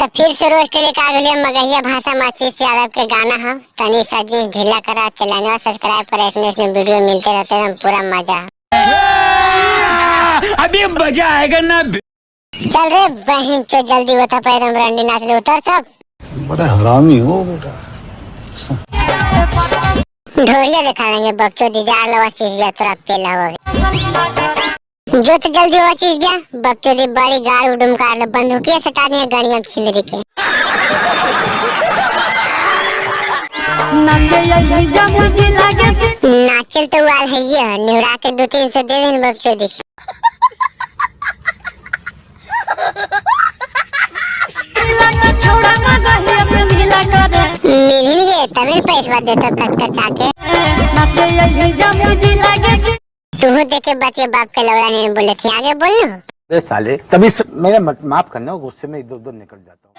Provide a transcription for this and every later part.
तो फिर से रोस्ट लेकर आ गए मगहिया भाषा में आशीष यादव के गाना हम तनी सा जी ढीला करा चैनल सब्सक्राइब करा इसमें वीडियो मिलते रहते हैं पूरा मजा। अभी मजा आएगा ना। चल रे बहन चो जल्दी बता पैरम रंडी नाच ले उतर सब। बड़ा हरामी हो बेटा। ढोलिया दिखाएंगे बच्चों दीजार लो आशीष भैया तोरा पेला हो जो तो जल्दी हो आशीष भैया बच्चों दी बड़ी गाड़ उडुम कार ले बंदूकिया सटा दिए गाड़ियां छिंदरी के। नाचल तो वाल है ये निवरा के 200-300 दे देन बच्चों दी। मिलेंगे तमिल पैसा देता कचकचा के। तू देखे बच्चे बाप के लौड़ा नहीं बोले थे आगे बोल बे साले कभी मेरे माफ करना गुस्से में इधर उधर निकल जाता हूँ।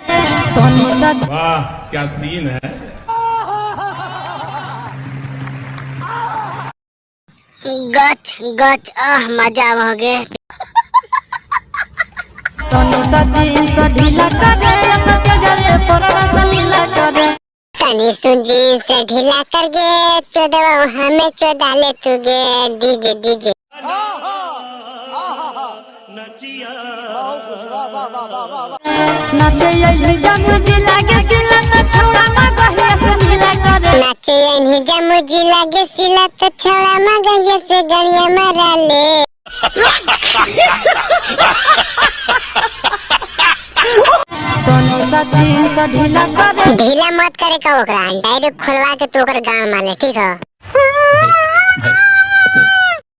वाह क्या सीन है। गच गच आह मजा हो गए। तनी सुजी से ढीला कर गे चोदवा हमें चोदा ले तू गे डीजे डीजे। नाचे नहीं जमुजी लागे सिला तो छोड़ा मगहिया से गलिया मारा ले। ढीला मत करे का ओकरा डायरेक्ट खुलवा के तो ओकर गांव माले ठीक है।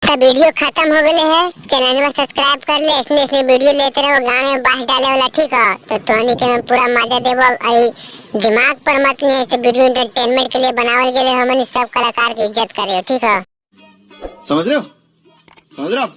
तो वीडियो खत्म हो गए है चैनल में सब्सक्राइब कर ले इसमें वीडियो लेते रहो गाँव में बाहर डाले वाला ठीक है। तो तोहनी के हम पूरा मजा देबो आई दिमाग पर मत नहीं ऐसे वीडियो एंटरटेनमेंट के लिए बनावल गेले हमनी सब कलाकार की इज्जत करे ठीक है। समझ रहे हो समझ रहे हो।